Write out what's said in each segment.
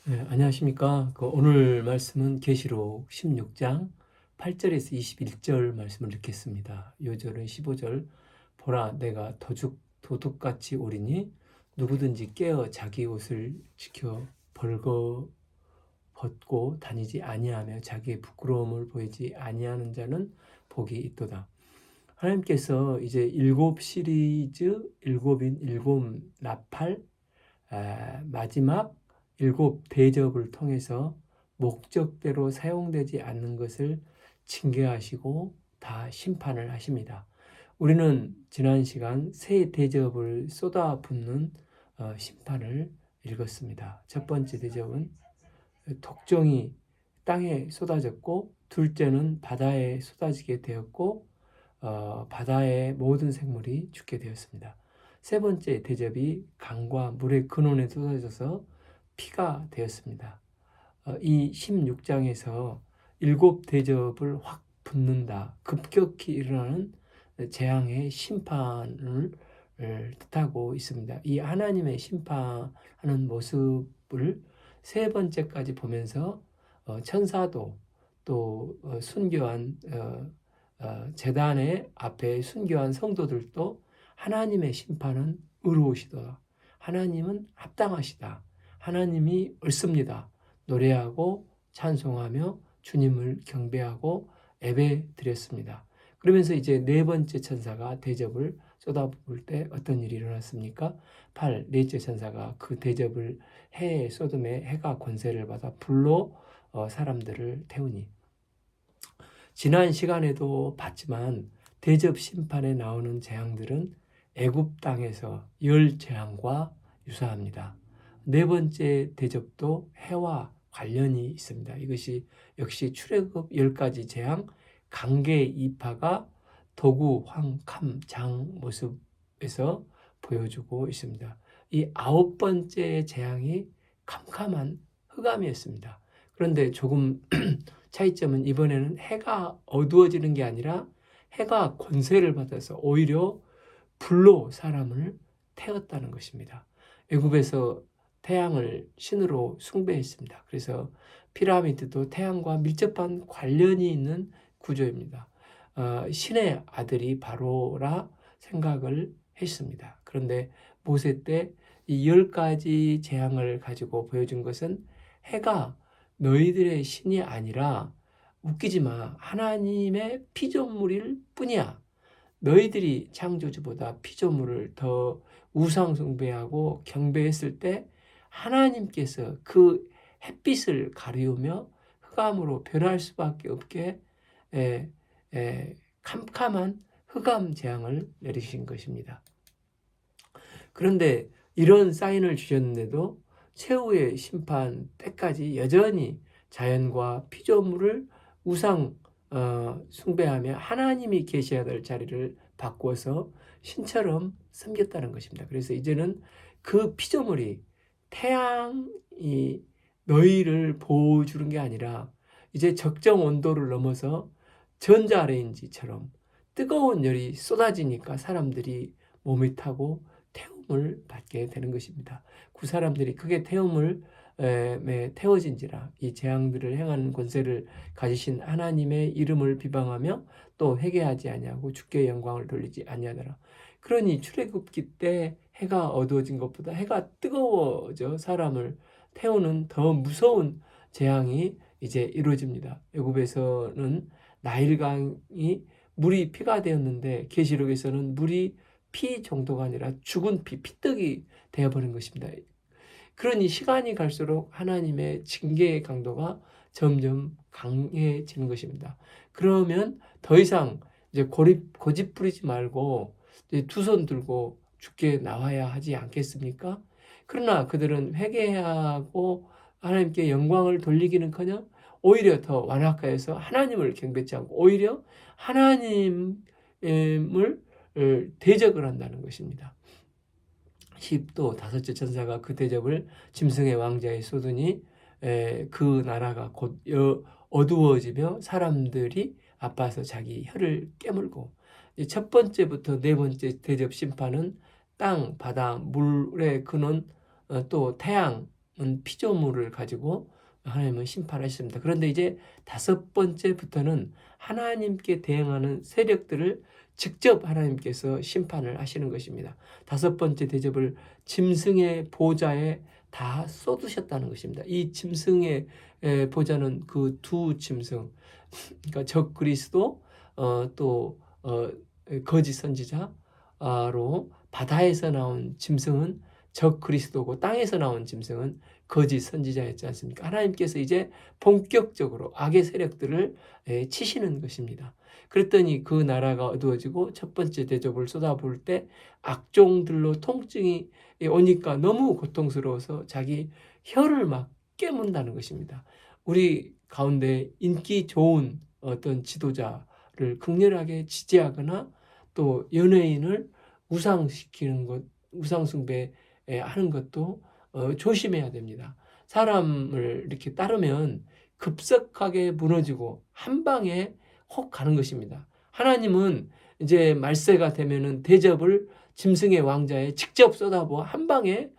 네, 안녕하십니까. 오늘 말씀은 계시록 16장 8절에서 21절 말씀을 읽겠습니다. 요절은 15절. 보라, 내가 도둑같이 오리니 누구든지 깨어 자기 옷을 지켜 벌거 벗고 다니지 아니하며 자기의 부끄러움을 보이지 아니하는 자는 복이 있도다. 하나님께서 이제 일곱 시리즈, 일곱인 일곱 나팔, 마지막 일곱 대접을 통해서 목적대로 사용되지 않는 것을 징계하시고 다 심판을 하십니다. 우리는 지난 시간 새 대접을 쏟아붓는 심판을 읽었습니다. 첫 번째 대접은 독종이 땅에 쏟아졌고, 둘째는 바다에 쏟아지게 되었고, 바다의 모든 생물이 죽게 되었습니다. 세 번째 대접이 강과 물의 근원에 쏟아져서 피가 되었습니다. 이 16장에서 일곱 대접을 확 붓는다, 급격히 일어나는 재앙의 심판을 뜻하고 있습니다. 이 하나님의 심판하는 모습을 세 번째까지 보면서 천사도 또 순교한 제단의 앞에 순교한 성도들도 하나님의 심판은 의로우시다, 하나님은 합당하시다, 하나님이 옳습니다 노래하고 찬송하며 주님을 경배하고 예배 드렸습니다. 그러면서 이제 네 번째 천사가 대접을 쏟아부을 때 어떤 일이 일어났습니까? 넷째 천사가 그 대접을 해에 쏟음에 해가 권세를 받아 불로 사람들을 태우니, 지난 시간에도 봤지만 대접 심판에 나오는 재앙들은 애굽 땅에서 열 재앙과 유사합니다. 네 번째 대접도 해와 관련이 있습니다. 이것이 역시 출애굽 10가지 재앙, 강계 이파가 도구, 황, 캄, 장 모습에서 보여주고 있습니다. 이 9번째 재앙이 캄캄한 흑암이었습니다. 그런데 조금 차이점은 이번에는 해가 어두워지는 게 아니라 해가 권세를 받아서 오히려 불로 사람을 태웠다는 것입니다. 애굽에서 태양을 신으로 숭배했습니다. 그래서 피라미드도 태양과 밀접한 관련이 있는 구조입니다. 신의 아들이 바로라 생각을 했습니다. 그런데 모세 때 이 10가지 재앙을 가지고 보여준 것은 해가 너희들의 신이 아니라, 웃기지 마, 하나님의 피조물일 뿐이야. 너희들이 창조주보다 피조물을 더 우상 숭배하고 경배했을 때 하나님께서 그 햇빛을 가리우며 흑암으로 변할 수밖에 없게 캄캄한 흑암 재앙을 내리신 것입니다. 그런데 이런 사인을 주셨는데도 최후의 심판 때까지 여전히 자연과 피조물을 우상 숭배하며 하나님이 계셔야 될 자리를 바꿔서 신처럼 섬겼다는 것입니다. 그래서 이제는 그 피조물이 태양이 너희를 보여주는 게 아니라 이제 적정 온도를 넘어서 전자레인지처럼 뜨거운 열이 쏟아지니까 사람들이 몸이 타고 태움을 받게 되는 것입니다. 그 사람들이 크게 태움을 태워진지라 이 재앙들을 행하는 권세를 가지신 하나님의 이름을 비방하며 또 회개하지 아니하고 주께 영광을 돌리지 아니하더라. 그러니 출애굽기 때 해가 어두워진 것보다 해가 뜨거워져 사람을 태우는 더 무서운 재앙이 이제 이루어집니다. 애굽에서는 나일강이 물이 피가 되었는데 계시록에서는 물이 피 정도가 아니라 죽은 피떡이 되어버린 것입니다. 그러니 시간이 갈수록 하나님의 징계의 강도가 점점 강해지는 것입니다. 그러면 더 이상 이제 고집 부리지 말고 두 손 들고 주께 나와야 하지 않겠습니까? 그러나 그들은 회개하고 하나님께 영광을 돌리기는커녕 오히려 더 완악하여서 하나님을 경배치 않고 오히려 하나님을 대적을 한다는 것입니다. 10도 다섯째 천사가 그 대접을 짐승의 왕자에 쏟으니 그 나라가 곧 어두워지며 사람들이 아파서 자기 혀를 깨물고, 첫 번째부터 네 번째 대접 심판은 땅, 바다, 물의 근원, 또 태양, 피조물을 가지고 하나님은 심판하셨습니다. 그런데 이제 5번째부터는 하나님께 대항하는 세력들을 직접 하나님께서 심판을 하시는 것입니다. 5번째 대접을 짐승의 보좌에 다 쏟으셨다는 것입니다. 이 짐승의 보좌는 그 두 짐승, 그러니까 적 그리스도, 또 거짓 선지자로, 바다에서 나온 짐승은 적 그리스도고 땅에서 나온 짐승은 거짓 선지자였지 않습니까? 하나님께서 이제 본격적으로 악의 세력들을 치시는 것입니다. 그랬더니 그 나라가 어두워지고 첫 번째 대접을 쏟아부을 때 악종들로 통증이 오니까 너무 고통스러워서 자기 혀를 막 깨문다는 것입니다. 우리 가운데 인기 좋은 어떤 지도자를 극렬하게 지지하거나 또 연예인을 우상시키는 것, 우상숭배 하는 것도 조심해야 됩니다. 사람을 이렇게 따르면 급속하게 무너지고 한 방에 혹 가는 것입니다. 하나님은 이제 말세가 되면은 대접을 짐승의 왕자에 직접 쏟아부어 한 방에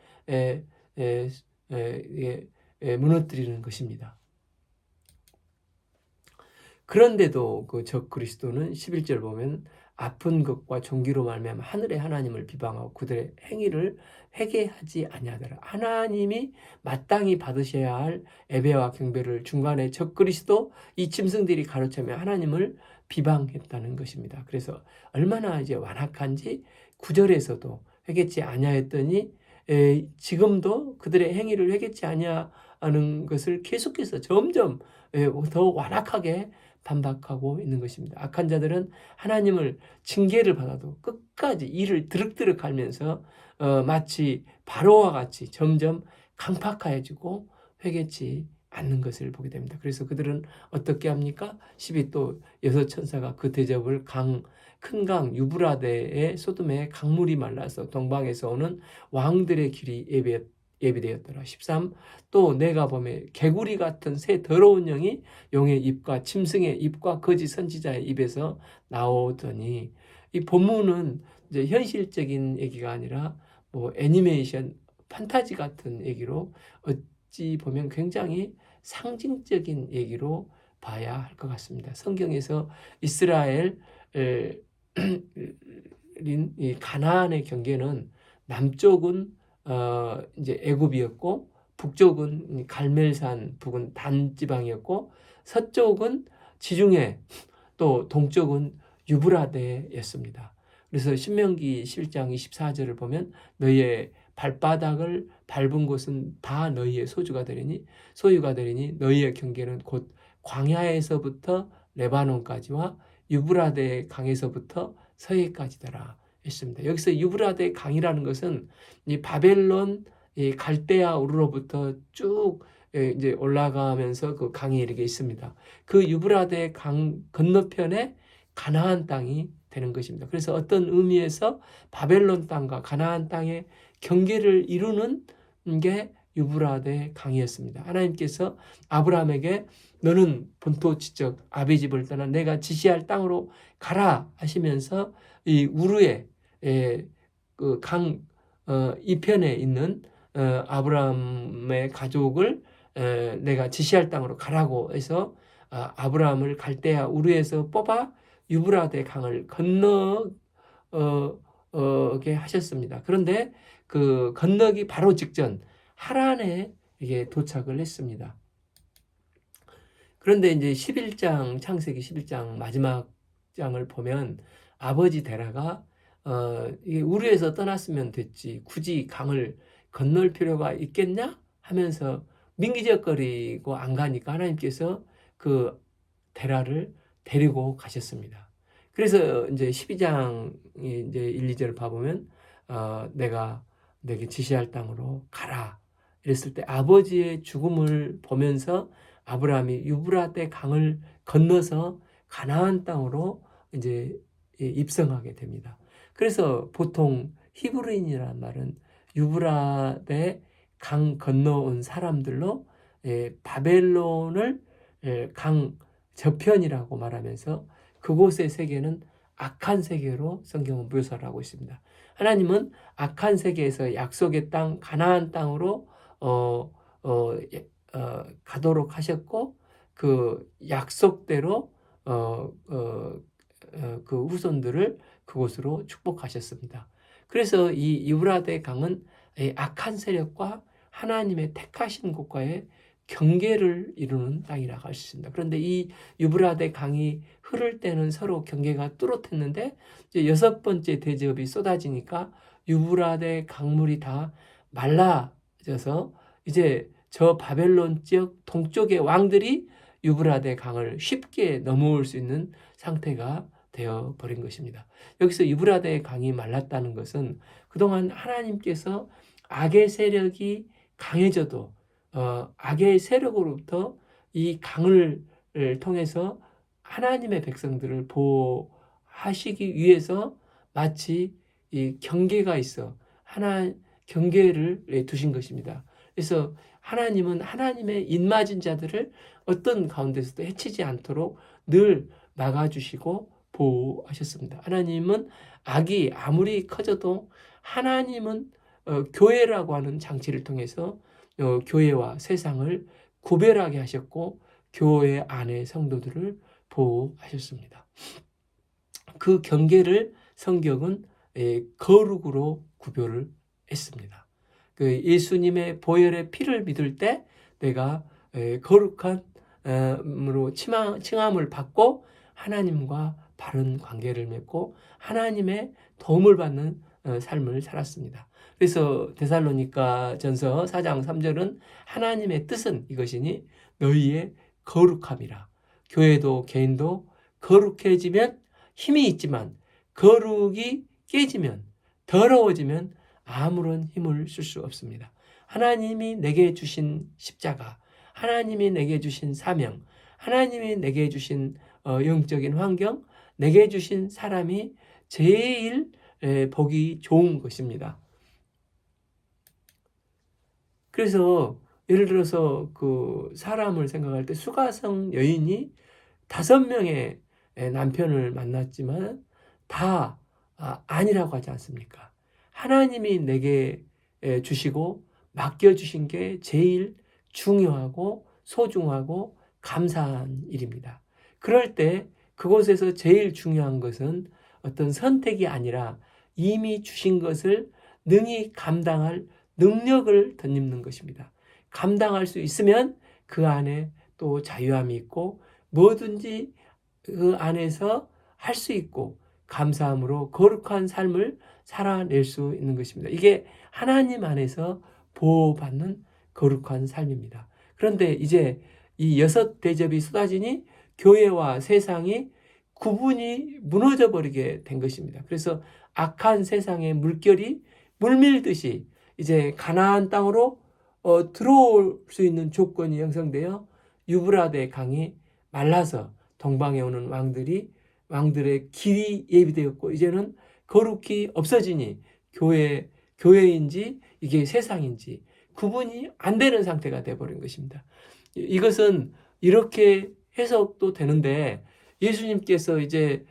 무너뜨리는 것입니다. 그런데도 그 적 그리스도는 11절 보면 아픈 것과 종기로 말미암아 하늘의 하나님을 비방하고 그들의 행위를 회개하지 아니하더라. 하나님이 마땅히 받으셔야 할 예배와 경배를 중간에 적 그리스도 이 짐승들이 가로채며 하나님을 비방했다는 것입니다. 그래서 얼마나 이제 완악한지 9절에서도 회개치 아니하였더니 지금도 그들의 행위를 회개치 아니하는 것을 계속해서 점점 더 완악하게 반박하고 있는 것입니다. 악한 자들은 하나님을 징계를 받아도 끝까지 이를 드륵드륵 갈면서 마치 바로와 같이 점점 강팍해지고 회개치 않는 것을 보게 됩니다. 그래서 그들은 어떻게 합니까? 12또 여섯 천사가 그 대접을 큰 강 유브라데의 소돔의 강물이 말라서 동방에서 오는 왕들의 길이 예비되었더라. 13. 또 내가 보매 개구리 같은 새 더러운 영이 용의 입과 짐승의 입과 거짓 선지자의 입에서 나오더니, 이 본문은 이제 현실적인 얘기가 아니라 뭐 애니메이션 판타지 같은 얘기로 어찌 보면 굉장히 상징적인 얘기로 봐야 할 것 같습니다. 성경에서 이스라엘 이 가나안의 경계는 남쪽은 이제 애굽이었고 북쪽은 갈멜산 북은 단 지방이었고 서쪽은 지중해, 또 동쪽은 유브라데였습니다. 그래서 신명기 11장 24절을 보면 너희의 발바닥을 밟은 곳은 다 너희의 소유가 되리니 너희의 경계는 곧 광야에서부터 레바논까지와 유브라데 강에서부터 서해까지더라 했습니다. 여기서 유브라데 강이라는 것은 이 바벨론 이 갈대아 우르로부터 쭉 이제 올라가면서 그 강이 이렇게 있습니다. 그 유브라데 강 건너편에 가나안 땅이 되는 것입니다. 그래서 어떤 의미에서 바벨론 땅과 가나안 땅의 경계를 이루는 게 유브라데 강이었습니다. 하나님께서 아브라함에게 너는 본토 지적 아비 집을 떠나 내가 지시할 땅으로 가라 하시면서 이 우르의 그 강 이편에 있는 아브라함의 가족을 내가 지시할 땅으로 가라고 해서 아브라함을 갈대아 우르에서 뽑아 유브라데 강을 건너게 하셨습니다. 그런데 그 건너기 바로 직전 하란에 이게 도착을 했습니다. 그런데 이제 11장 창세기 11장 마지막 장을 보면 아버지 데라가 우르에서 떠났으면 됐지 굳이 강을 건널 필요가 있겠냐 하면서 민기적거리고 안 가니까 하나님께서 그 데라를 데리고 가셨습니다. 그래서 이제 12장 이제 1, 2절을 봐보면 내가 내게 지시할 땅으로 가라 이랬을 때 아버지의 죽음을 보면서 아브라함이 유브라데 강을 건너서 가나안 땅으로 이제 입성하게 됩니다. 그래서 보통 히브리인이라는 말은 유브라데 강 건너온 사람들로 바벨론을 강 저편이라고 말하면서 그곳의 세계는 악한 세계로 성경은 묘사를 하고 있습니다. 하나님은 악한 세계에서 약속의 땅 가나안 땅으로 가도록 하셨고 그 약속대로 그 후손들을 그곳으로 축복하셨습니다. 그래서 이 유브라데 강은 악한 세력과 하나님의 택하신 곳과의 경계를 이루는 땅이라고 할 수 있습니다. 그런데 이 유브라데 강이 흐를 때는 서로 경계가 뚜렷했는데 이제 6번째 대지업이 쏟아지니까 유브라데 강물이 다 말라져서 이제 저 바벨론 지역 동쪽의 왕들이 유브라데 강을 쉽게 넘어올 수 있는 상태가 되어 버린 것입니다. 여기서 유브라데 강이 말랐다는 것은 그동안 하나님께서 악의 세력이 강해져도 악의 세력으로부터 이 강을 통해서 하나님의 백성들을 보호하시기 위해서 마치 이 경계가 있어 경계를 두신 것입니다. 그래서 하나님은 하나님의 인맞은 자들을 어떤 가운데서도 해치지 않도록 늘 막아주시고 보호하셨습니다. 하나님은 악이 아무리 커져도 하나님은 교회라고 하는 장치를 통해서 교회와 세상을 구별하게 하셨고 교회 안의 성도들을 보호하셨습니다. 그 경계를 성경은 거룩으로 구별을 했습니다. 그 예수님의 보혈의 피를 믿을 때 내가 거룩한으로 칭함을 받고 하나님과 바른 관계를 맺고 하나님의 도움을 받는 삶을 살았습니다. 그래서 데살로니가 전서 4장 3절은 하나님의 뜻은 이것이니 너희의 거룩함이라. 교회도 개인도 거룩해지면 힘이 있지만 거룩이 깨지면 더러워지면 아무런 힘을 쓸 수 없습니다. 하나님이 내게 주신 십자가, 하나님이 내게 주신 사명, 하나님이 내게 주신 영적인 환경, 내게 주신 사람이 제일 보기 좋은 것입니다. 그래서 예를 들어서 그 사람을 생각할 때 수가성 여인이 5명의 남편을 만났지만 다 아니라고 하지 않습니까? 하나님이 내게 주시고 맡겨주신 게 제일 중요하고 소중하고 감사한 일입니다. 그럴 때 그곳에서 제일 중요한 것은 어떤 선택이 아니라 이미 주신 것을 능히 감당할 능력을 덧입는 것입니다. 감당할 수 있으면 그 안에 또 자유함이 있고 뭐든지 그 안에서 할 수 있고 감사함으로 거룩한 삶을 살아낼 수 있는 것입니다. 이게 하나님 안에서 보호받는 거룩한 삶입니다. 그런데 이제 이 6대접이 쏟아지니 교회와 세상이 구분이 무너져 버리게 된 것입니다. 그래서 악한 세상의 물결이 물밀듯이 이제 가나안 땅으로 들어올 수 있는 조건이 형성되어 유브라데 강이 말라서 동방에 오는 왕들의 길이 예비되었고 이제는 거룩히 없어지니 교회인지 이게 세상인지 구분이 안 되는 상태가 되어버린 것입니다. 이것은 이렇게 해석도 되는데 예수님께서 이제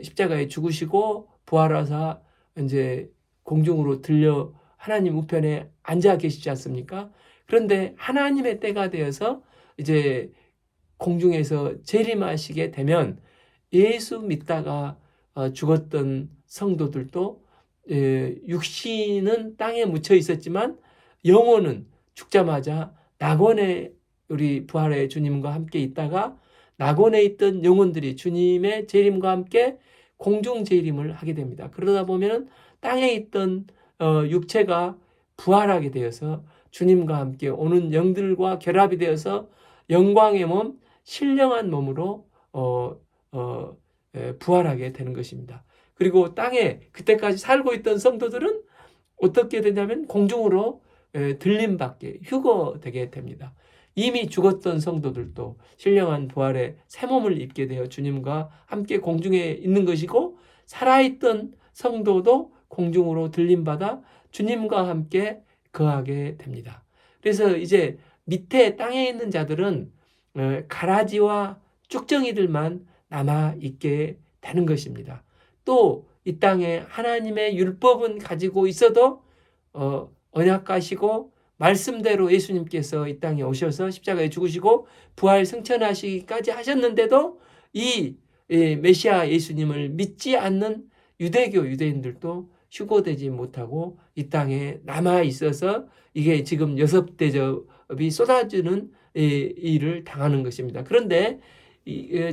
십자가에 죽으시고 부활하사 이제 공중으로 들려 하나님 우편에 앉아 계시지 않습니까? 그런데 하나님의 때가 되어서 이제 공중에서 재림하시게 되면 예수 믿다가 죽었던 성도들도 육신은 땅에 묻혀 있었지만 영혼은 죽자마자 낙원에 우리 부활의 주님과 함께 있다가 낙원에 있던 영혼들이 주님의 재림과 함께 공중 재림을 하게 됩니다. 그러다 보면 땅에 있던 육체가 부활하게 되어서 주님과 함께 오는 영들과 결합이 되어서 영광의 몸, 신령한 몸으로 부활하게 되는 것입니다. 그리고 땅에 그때까지 살고 있던 성도들은 어떻게 되냐면 공중으로 들림받게 휴거되게 됩니다. 이미 죽었던 성도들도 신령한 부활의 새 몸을 입게 되어 주님과 함께 공중에 있는 것이고 살아있던 성도도 공중으로 들림받아 주님과 함께 거하게 됩니다. 그래서 이제 밑에 땅에 있는 자들은 가라지와 쭉정이들만 남아있게 되는 것입니다. 또 이 땅에 하나님의 율법은 가지고 있어도 언약가시고 말씀대로 예수님께서 이 땅에 오셔서 십자가에 죽으시고 부활 승천하시기까지 하셨는데도 이 메시아 예수님을 믿지 않는 유대교 유대인들도 휴거되지 못하고 이 땅에 남아 있어서 이게 지금 여섯 대접이 쏟아지는 일을 당하는 것입니다. 그런데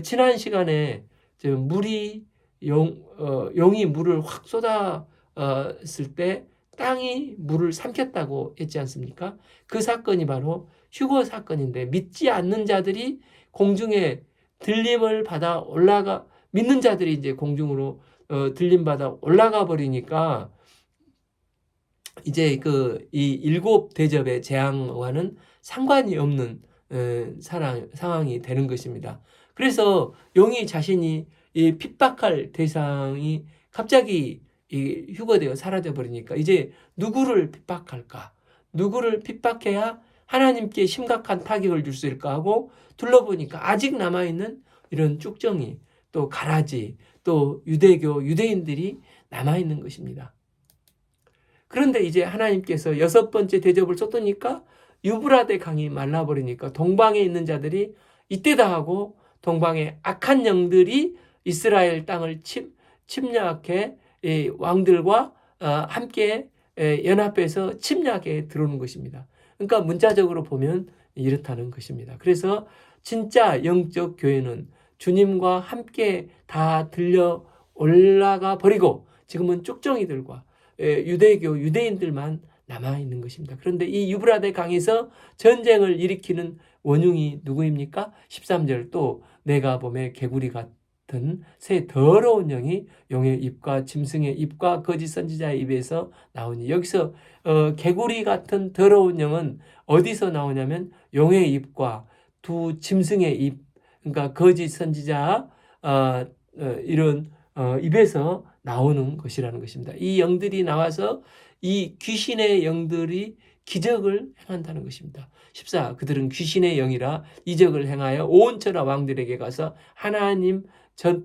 지난 시간에 물이 용이 물을 확 쏟았을 때 땅이 물을 삼켰다고 했지 않습니까? 그 사건이 바로 휴거 사건인데 믿지 않는 자들이 공중에 들림을 받아 믿는 자들이 이제 공중으로 들림 받아 올라가 버리니까 이제 이 일곱 대접의 재앙과는 상관이 없는 상황이 되는 것입니다. 그래서 용이 자신이 이 핍박할 대상이 갑자기 휴거되어 사라져 버리니까 이제 누구를 핍박할까? 누구를 핍박해야 하나님께 심각한 타격을 줄 수 있을까 하고 둘러보니까 아직 남아있는 이런 쭉정이 또 가라지 또 유대교 유대인들이 남아있는 것입니다. 그런데 이제 하나님께서 여섯 번째 대접을 쏟으니까 유브라데 강이 말라버리니까 동방에 있는 자들이 이때다 하고 동방의 악한 영들이 이스라엘 땅을 침략해 왕들과 함께 연합해서 침략에 들어오는 것입니다. 그러니까 문자적으로 보면 이렇다는 것입니다. 그래서 진짜 영적 교회는 주님과 함께 다 들려 올라가 버리고 지금은 쭉정이들과 유대교 유대인들만 남아있는 것입니다. 그런데 이 유브라데 강에서 전쟁을 일으키는 원흉이 누구입니까? 13절 또 내가 보매 개구리 같은 새 더러운 영이 용의 입과 짐승의 입과 거짓 선지자의 입에서 나오니 여기서 개구리 같은 더러운 영은 어디서 나오냐면 용의 입과 두 짐승의 입 그러니까 거짓 선지자 이런 입에서 나오는 것이라는 것입니다. 이 영들이 나와서 이 귀신의 영들이 기적을 행한다는 것입니다. 14 그들은 귀신의 영이라 이적을 행하여 온 천하 왕들에게 가서 하나님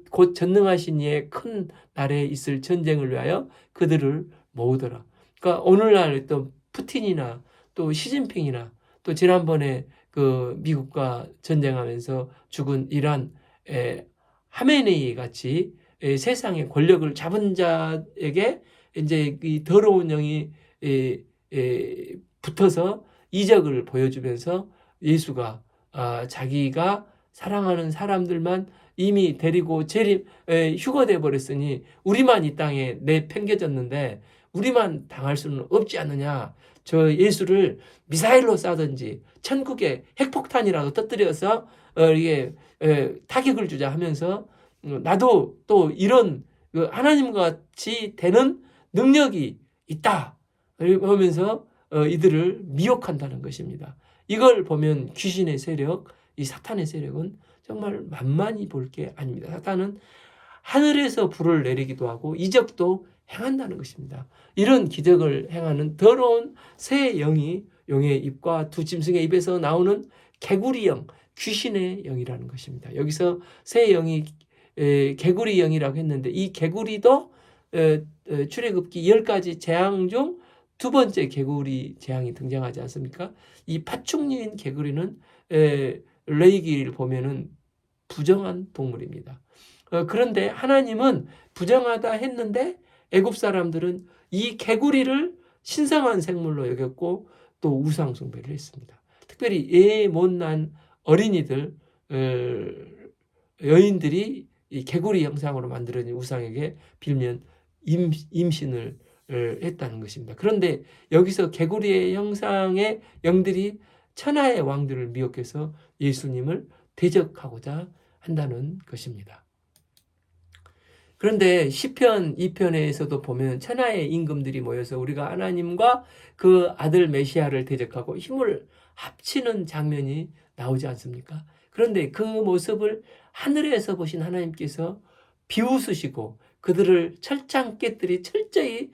곧 전능하신 이의 큰 날에 있을 전쟁을 위하여 그들을 모으더라. 그러니까 오늘날 또 푸틴이나 또 시진핑이나 또 지난번에 그 미국과 전쟁하면서 죽은 이란 하메네이 같이 세상의 권력을 잡은 자에게 이제 이 더러운 영이 붙어서 이적을 보여주면서 예수가 자기가 사랑하는 사람들만 이미 데리고 휴거돼 버렸으니 우리만 이 땅에 내팽겨졌는데 우리만 당할 수는 없지 않느냐. 저 예수를 미사일로 쏴든지 천국에 핵폭탄이라도 터뜨려서 이게 타격을 주자 하면서 나도 또 이런 하나님과 같이 되는 능력이 있다 하면서 이들을 미혹한다는 것입니다. 이걸 보면 귀신의 세력, 이 사탄의 세력은 정말 만만히 볼 게 아닙니다. 사탄은 하늘에서 불을 내리기도 하고 이적도 행한다는 것입니다. 이런 기적을 행하는 더러운 새 영이 용의 입과 두 짐승의 입에서 나오는 개구리 영, 귀신의 영이라는 것입니다. 여기서 새 영이 개구리 영이라고 했는데 이 개구리도 출애굽기 10가지 재앙 중 두 번째 개구리 재앙이 등장하지 않습니까? 이 파충류인 개구리는 레위기를 보면은 부정한 동물입니다. 그런데 하나님은 부정하다 했는데 애굽 사람들은 이 개구리를 신성한 생물로 여겼고 또 우상 숭배를 했습니다. 특별히 애 못난 어린이들 여인들이 이 개구리 형상으로 만들어진 우상에게 빌면 임신을 했다는 것입니다. 그런데 여기서 개구리의 형상의 영들이 천하의 왕들을 미혹해서 예수님을 대적하고자 한다는 것입니다. 그런데 시편 2편에서도 보면 천하의 임금들이 모여서 우리가 하나님과 그 아들 메시아를 대적하고 힘을 합치는 장면이 나오지 않습니까? 그런데 그 모습을 하늘에서 보신 하나님께서 비웃으시고 그들을 철장 깨뜨리 철저히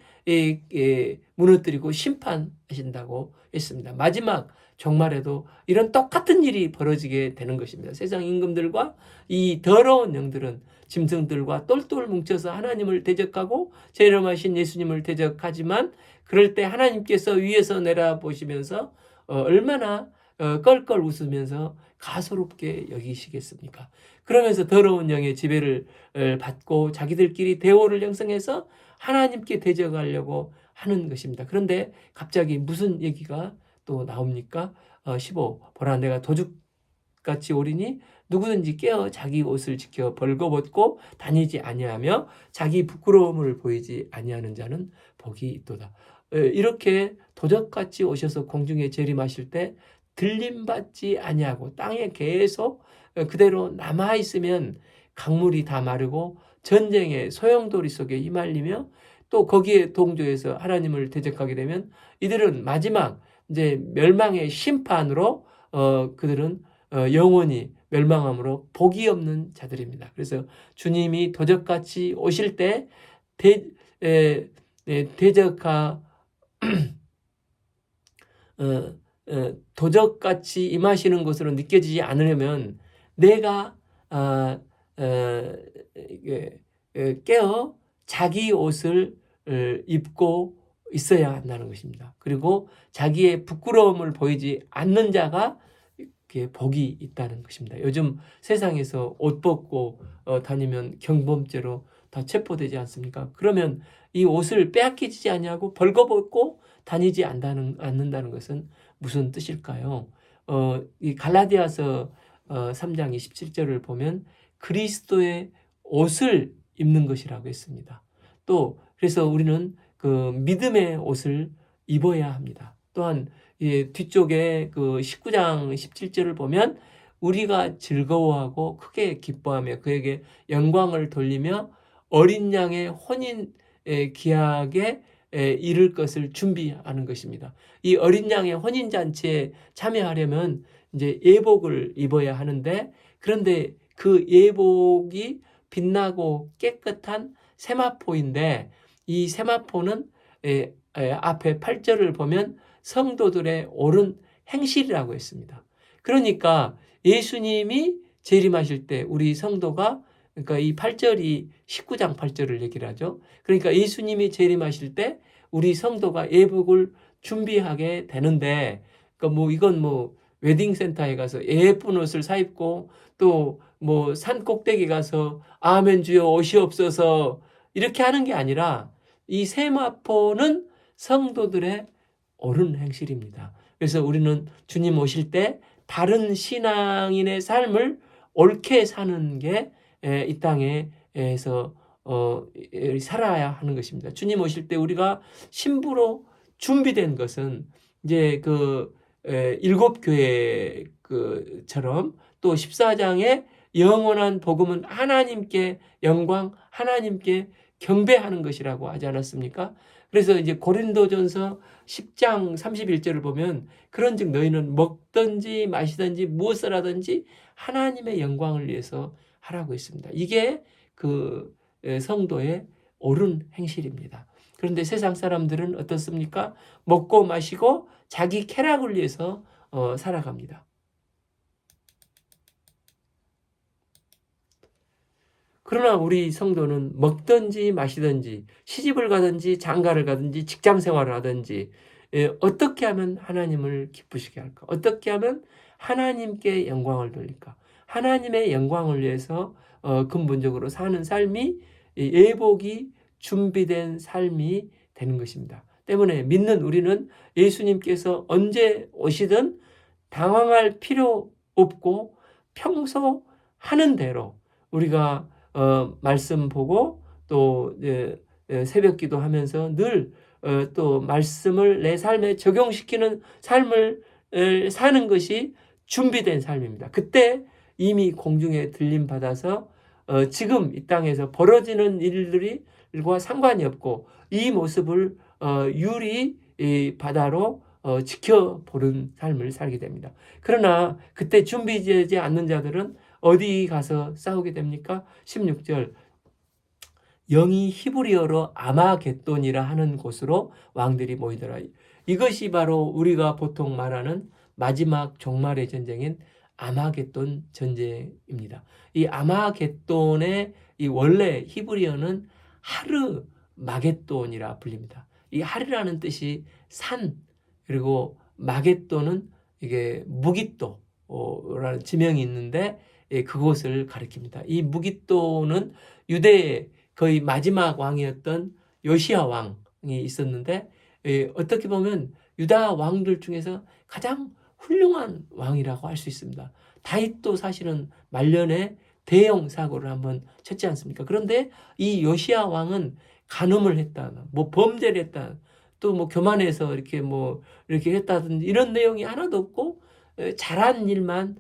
무너뜨리고 심판하신다고 했습니다. 마지막 종말에도 이런 똑같은 일이 벌어지게 되는 것입니다. 세상 임금들과 이 더러운 영들은 짐승들과 똘똘 뭉쳐서 하나님을 대적하고 죄 이름하신 예수님을 대적하지만 그럴 때 하나님께서 위에서 내려보시면서 얼마나 껄껄 웃으면서 가소롭게 여기시겠습니까? 그러면서 더러운 영의 지배를 받고 자기들끼리 대오를 형성해서 하나님께 대적하려고 하는 것입니다. 그런데 갑자기 무슨 얘기가 또 나옵니까? 15. 보라, 내가 도둑같이 오리니 누구든지 깨어 자기 옷을 지켜 벌거벗고 다니지 아니하며 자기 부끄러움을 보이지 아니하는 자는 복이 있도다. 이렇게 도적같이 오셔서 공중에 재림하실 때 들림받지 아니하고 땅에 계속 그대로 남아있으면 강물이 다 마르고 전쟁의 소용돌이 속에 휘말리며 또 거기에 동조해서 하나님을 대적하게 되면 이들은 마지막 이제 멸망의 심판으로 그들은 영원히 멸망함으로 복이 없는 자들입니다. 그래서 주님이 도적같이 오실 때 대적하 도적같이 임하시는 것으로 느껴지지 않으려면 내가 깨어 자기 옷을 입고 있어야 한다는 것입니다. 그리고 자기의 부끄러움을 보이지 않는 자가 복이 있다는 것입니다. 요즘 세상에서 옷 벗고 다니면 경범죄로 다 체포되지 않습니까? 그러면 이 옷을 빼앗기지 아니하고 벌거벗고 다니지 않는다는 것은 무슨 뜻일까요? 이 갈라디아서 3장 27절을 보면 그리스도의 옷을 입는 것이라고 했습니다. 또 그래서 우리는 그 믿음의 옷을 입어야 합니다. 또한 뒤쪽에 그 19장 17절을 보면 우리가 즐거워하고 크게 기뻐하며 그에게 영광을 돌리며 어린 양의 혼인 기약에 이를 것을 준비하는 것입니다. 이 어린 양의 혼인 잔치에 참여하려면 이제 예복을 입어야 하는데 그런데 그 예복이 빛나고 깨끗한 세마포인데 이 세마포는 앞에 8절을 보면 성도들의 옳은 행실이라고 했습니다. 그러니까 예수님이 재림하실 때 우리 성도가 그러니까 이 8절이 19장 8절을 얘기를 하죠. 그러니까 예수님이 재림하실 때 우리 성도가 예복을 준비하게 되는데 그러니까 뭐 이건 뭐 웨딩센터에 가서 예쁜 옷을 사 입고 또 뭐 산 꼭대기 가서 아멘 주여 오시옵소서 이렇게 하는 게 아니라 이 세마포는 성도들의 옳은 행실입니다. 그래서 우리는 주님 오실 때 다른 신앙인의 삶을 옳게 사는 게 이 땅에서 살아야 하는 것입니다. 주님 오실 때 우리가 신부로 준비된 것은 이제 그 일곱 교회 그처럼 또 14장의 영원한 복음은 하나님께 영광, 하나님께 경배하는 것이라고 하지 않았습니까? 그래서 이제 고린도전서 10장 31절을 보면 그런즉 너희는 먹든지 마시든지 무엇을 하든지 하나님의 영광을 위해서 하라고 했습니다. 이게 그 성도의 옳은 행실입니다. 그런데 세상 사람들은 어떻습니까? 먹고 마시고 자기 쾌락을 위해서 살아갑니다. 그러나 우리 성도는 먹든지 마시든지 시집을 가든지 장가를 가든지 직장 생활을 하든지 어떻게 하면 하나님을 기쁘시게 할까? 어떻게 하면 하나님께 영광을 돌릴까? 하나님의 영광을 위해서 근본적으로 사는 삶이 예복이 준비된 삶이 되는 것입니다. 때문에 믿는 우리는 예수님께서 언제 오시든 당황할 필요 없고 평소 하는 대로 우리가 말씀 보고 또 새벽 기도하면서 늘 또 말씀을 내 삶에 적용시키는 삶을 사는 것이 준비된 삶입니다. 그때 이미 공중에 들림 받아서 지금 이 땅에서 벌어지는 일들과 상관이 없고 이 모습을 유리 바다로 지켜보는 삶을 살게 됩니다. 그러나 그때 준비되지 않는 자들은 어디 가서 싸우게 됩니까? 16절 영이 히브리어로 아마겟돈이라 하는 곳으로 왕들이 모이더라. 이것이 바로 우리가 보통 말하는 마지막 종말의 전쟁인 아마겟돈 전쟁입니다. 이 아마겟돈의 이 원래 히브리어는 하르마겟돈이라 불립니다. 이 하르라는 뜻이 산, 그리고 마겟도는 이게 무깃도라는 지명이 있는데 그곳을 가리킵니다. 이 무깃도는 유대의 거의 마지막 왕이었던 요시야 왕이 있었는데 어떻게 보면 유다 왕들 중에서 가장 훌륭한 왕이라고 할 수 있습니다. 다윗도 사실은 말년에 대형 사고를 한번 쳤지 않습니까? 그런데 이 요시야 왕은 간음을 했다, 뭐 범죄를 했다, 또 뭐 교만해서 이렇게 뭐 이렇게 했다든지 이런 내용이 하나도 없고 잘한 일만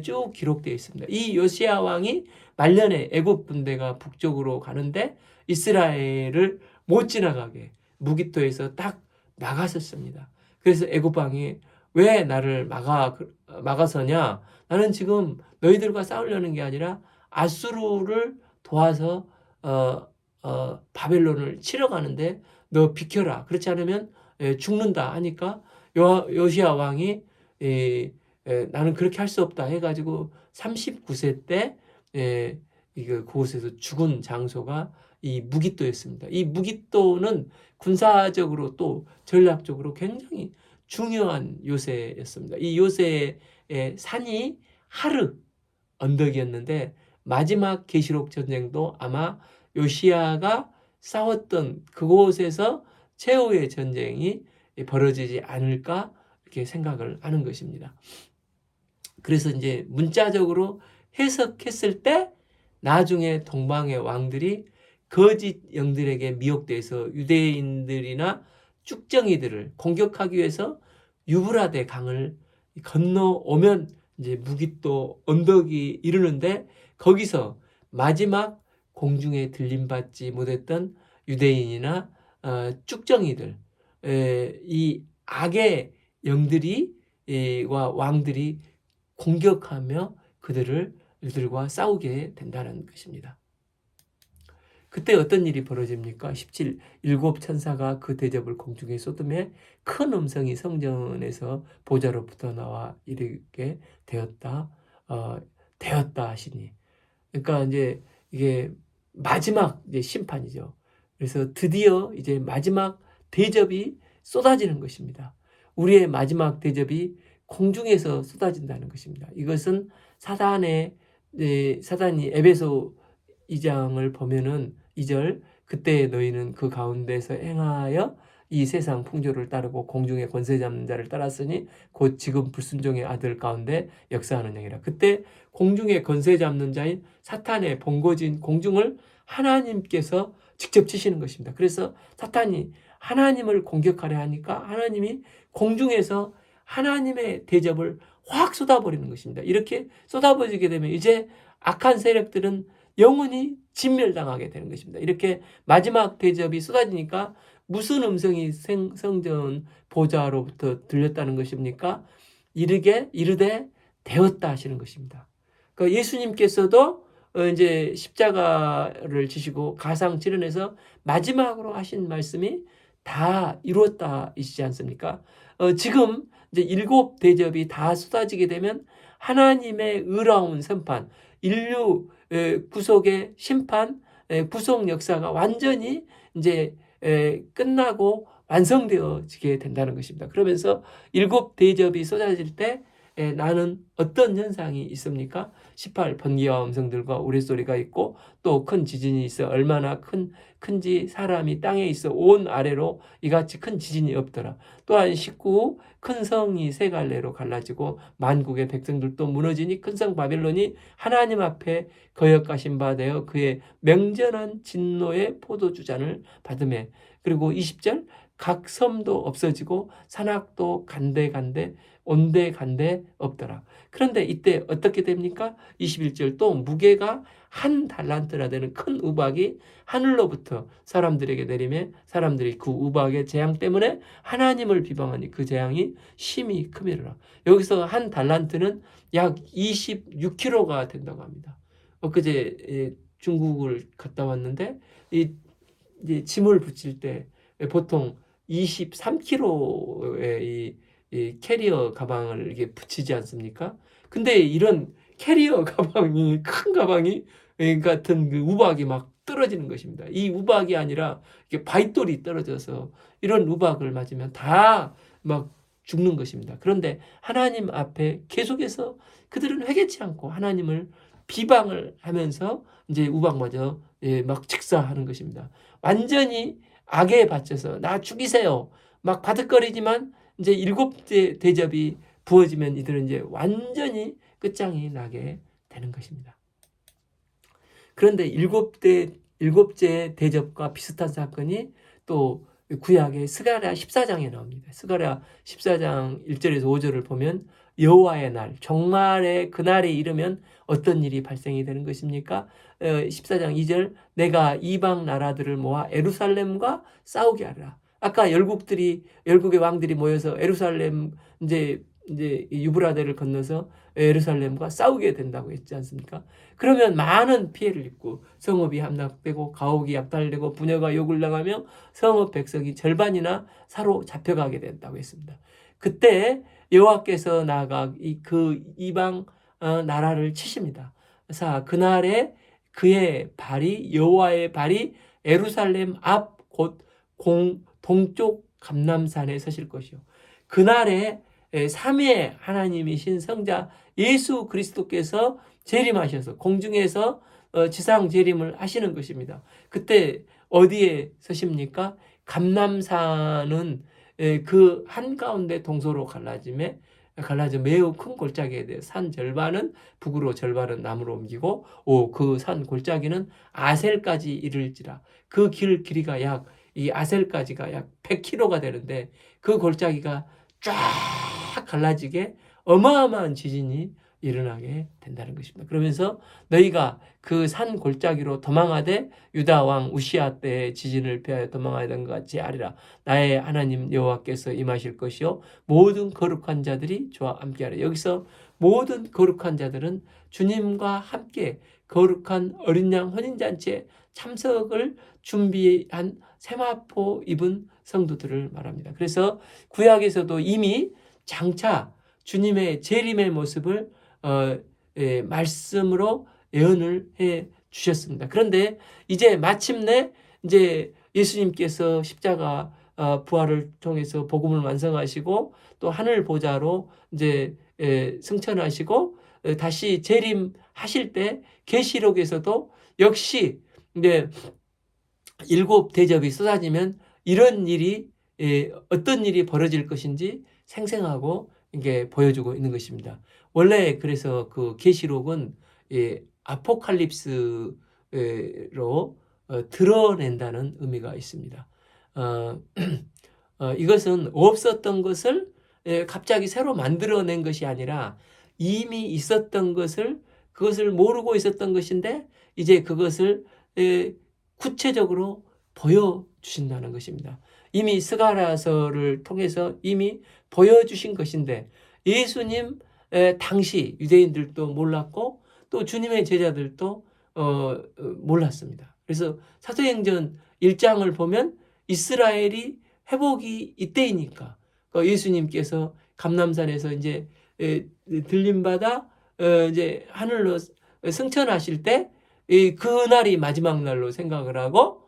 쭉 기록되어 있습니다. 이 요시야 왕이 말년에 애굽 군대가 북쪽으로 가는데 이스라엘을 못 지나가게 무기토에서 딱 막았었습니다. 그래서 애굽 왕이 왜 나를 막아서냐? 나는 지금 너희들과 싸우려는 게 아니라 아수르를 도와서 바벨론을 치러 가는데 너 비켜라. 그렇지 않으면 죽는다 하니까 요시야 왕이 나는 그렇게 할 수 없다 해가지고 39세 때 그곳에서 죽은 장소가 이 무깃도였습니다. 이 무깃도는 군사적으로 또 전략적으로 굉장히 중요한 요새였습니다. 이 요새의 산이 하르 언덕이었는데 마지막 계시록 전쟁도 아마 요시야가 싸웠던 그곳에서 최후의 전쟁이 벌어지지 않을까 이렇게 생각을 하는 것입니다. 그래서 이제 문자적으로 해석했을 때 나중에 동방의 왕들이 거짓 영들에게 미혹돼서 유대인들이나 쭉정이들을 공격하기 위해서 유브라데 강을 건너오면 이제 무깃도 언덕이 이르는데 거기서 마지막 공중에 들림받지 못했던 유대인이나 쭉정이들, 이 악의 영들이 와 왕들이 공격하며 그들과 싸우게 된다는 것입니다. 그때 어떤 일이 벌어집니까? 17, 일곱 천사가 그 대접을 공중에 쏟음에 큰 음성이 성전에서 보좌로부터 나와 이르게 되었다 하시니. 그러니까 이제 이게 마지막 이제 심판이죠. 그래서 드디어 이제 마지막 대접이 쏟아지는 것입니다. 우리의 마지막 대접이 공중에서 쏟아진다는 것입니다. 이것은 사단이 에베소 2장을 보면은 2절 그때 너희는 그 가운데서 행하여 이 세상 풍조를 따르고 공중의 권세 잡는 자를 따랐으니 곧 지금 불순종의 아들 가운데 역사하는 영이라. 그때 공중의 권세 잡는 자인 사탄의 본거지인 공중을 하나님께서 직접 치시는 것입니다. 그래서 사탄이 하나님을 공격하려 하니까 하나님이 공중에서 하나님의 대접을 확 쏟아버리는 것입니다. 이렇게 쏟아버리게 되면 이제 악한 세력들은 영원히 진멸당하게 되는 것입니다. 이렇게 마지막 대접이 쏟아지니까 무슨 음성이 성전 보좌로부터 들렸다는 것입니까? 이르되 되었다 하시는 것입니다. 그러니까 예수님께서도 이제 십자가를 지시고 가상 치료해서 마지막으로 하신 말씀이 다 이루었다 이시지 않습니까? 지금 이제 일곱 대접이 다 쏟아지게 되면 하나님의 의로운 심판, 인류 구속의 심판, 구속 역사가 완전히 이제 끝나고 완성되어지게 된다는 것입니다. 그러면서 일곱 대접이 쏟아질 때 나는 어떤 현상이 있습니까? 18 번개와 음성들과 우레소리가 있고 또 큰 지진이 있어 얼마나 큰지 사람이 땅에 있어 온 아래로 이같이 큰 지진이 없더라. 또한 19 큰 성이 세 갈래로 갈라지고 만국의 백성들도 무너지니 큰 성 바벨론이 하나님 앞에 거역하신 바 되어 그의 맹전한 진노의 포도주잔을 받으매. 그리고 20절 각 섬도 없어지고 산악도 간데간데 온데간데 없더라. 그런데 이때 어떻게 됩니까? 21절 또 무게가 한 달란트나 되는 큰 우박이 하늘로부터 사람들에게 내리매 사람들이 그 우박의 재앙 때문에 하나님을 비방하니 그 재앙이 심히 크미르라. 여기서 한 달란트는 약 26kg가 된다고 합니다. 엊그제 중국을 갔다 왔는데 이제 짐을 붙일 때 보통 23kg의 이 캐리어 가방을 이렇게 붙이지 않습니까? 근데 이런 캐리어 가방이 큰 가방이 같은 그 우박이 막 떨어지는 것입니다. 이 우박이 아니라 이게 바위돌이 떨어져서 이런 우박을 맞으면 다 막 죽는 것입니다. 그런데 하나님 앞에 계속해서 그들은 회개치 않고 하나님을 비방을 하면서 이제 우박마저 막 직사하는 것입니다. 완전히 악에 바쳐서 나 죽이세요. 막 바득거리지만 이제 일곱 대접이 부어지면 이들은 이제 완전히 끝장이 나게 되는 것입니다. 그런데 일곱째 대접과 비슷한 사건이 또 구약의 스가랴 14장에 나옵니다. 스가랴 14장 1절에서 5절을 보면 여호와의 날, 종말의 그날에 이르면 어떤 일이 발생이 되는 것입니까? 14장 2절 내가 이방 나라들을 모아 예루살렘과 싸우게 하리라. 아까 열국의 왕들이 모여서 예루살렘 이제 유브라데를 건너서 예루살렘과 싸우게 된다고 했지 않습니까? 그러면 많은 피해를 입고 성읍이 함락되고 가옥이 약탈되고 부녀가 욕을 당하며 성읍 백성이 절반이나 사로잡혀가게 된다고 했습니다. 그때 여호와께서 나아가 그 이방 나라를 치십니다. 자, 그날에 그의 발이 여호와의 발이 예루살렘 앞 곧 동쪽 감람산에 서실 것이요. 그날에 삼위의 하나님이신 성자 예수 그리스도께서 재림하셔서 공중에서 지상 재림을 하시는 것입니다. 그때 어디에 서십니까? 감람산은 그 한가운데 동서로 갈라져 매우 큰 골짜기에 대해 산 절반은 북으로 절반은 남으로 옮기고 그 산 골짜기는 아셀까지 이를지라. 그 길이가 이 아셀까지가 약 100km가 되는데 그 골짜기가 쫙 갈라지게 어마어마한 지진이 일어나게 된다는 것입니다. 그러면서 너희가 그 산 골짜기로 도망하되 유다 왕 우시아 때의 지진을 피하여 도망하던 것 같이 하리라. 나의 하나님 여호와께서 임하실 것이요 모든 거룩한 자들이 저와 함께하리라. 여기서 모든 거룩한 자들은 주님과 함께 거룩한 어린 양 혼인잔치에 참석을 준비한 세마포 입은 성도들을 말합니다. 그래서 구약에서도 이미 장차 주님의 재림의 모습을 말씀으로 예언을 해 주셨습니다. 그런데 이제 마침내 이제 예수님께서 십자가 부활을 통해서 복음을 완성하시고 또 하늘 보좌로 이제 승천하시고 다시 재림하실 때 계시록에서도 역시 이제 일곱 대접이 쏟아지면 이런 일이 어떤 일이 벌어질 것인지 생생하고 이게 보여주고 있는 것입니다. 원래 그래서 그 계시록은 아포칼립스로 드러낸다는 의미가 있습니다. 이것은 없었던 것을 갑자기 새로 만들어낸 것이 아니라 이미 있었던 그것을 모르고 있었던 것인데 이제 그것을 구체적으로 보여주신다는 것입니다. 이미 스가랴서를 통해서 이미 보여주신 것인데 예수님 당시 유대인들도 몰랐고 또 주님의 제자들도 몰랐습니다. 그래서 사도행전 1장을 보면 이스라엘이 회복이 이때이니까 예수님께서 감람산에서 이제 들림받아 이제 하늘로 승천하실 때 그날이 마지막 날로 생각을 하고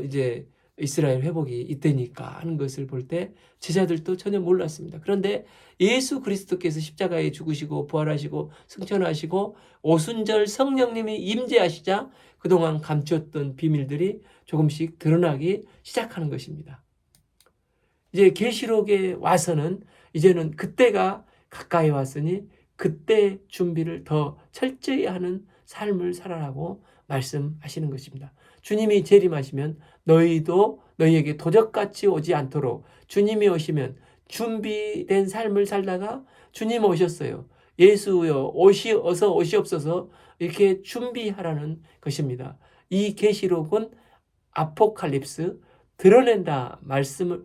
이제 이스라엘 회복이 이때니까 하는 것을 볼 때 제자들도 전혀 몰랐습니다. 그런데 예수 그리스도께서 십자가에 죽으시고 부활하시고 승천하시고 오순절 성령님이 임재하시자 그동안 감추었던 비밀들이 조금씩 드러나기 시작하는 것입니다. 이제 계시록에 와서는 이제는 그때가 가까이 왔으니 그때 준비를 더 철저히 하는 삶을 살아라고 말씀하시는 것입니다. 주님이 재림하시면 너희에게 도적같이 오지 않도록 주님이 오시면 준비된 삶을 살다가 주님 오셨어요. 예수여 어서 오시옵소서 이렇게 준비하라는 것입니다. 이 계시록은 아포칼립스 드러낸다 말씀을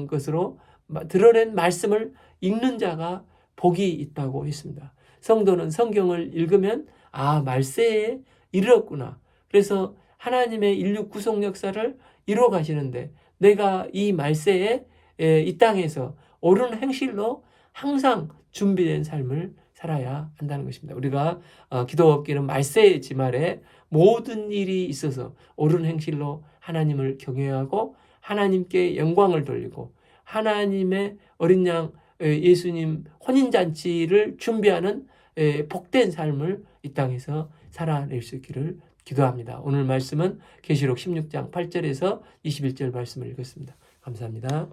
것으로 드러낸 말씀을 읽는 자가 복이 있다고 했습니다. 성도는 성경을 읽으면 말세에 이르렀구나. 그래서 하나님의 인류 구속 역사를 이루어 가시는데 내가 이 말세에 이 땅에서 옳은 행실로 항상 준비된 삶을 살아야 한다는 것입니다. 우리가 기도업기는 말세의 지말에 모든 일이 있어서 옳은 행실로 하나님을 경외하고 하나님께 영광을 돌리고 하나님의 어린 양 예수님 혼인잔치를 준비하는 복된 삶을 이 땅에서 살아낼 수 있기를 기도합니다. 오늘 말씀은 계시록 16장 8절에서 21절 말씀을 읽었습니다. 감사합니다.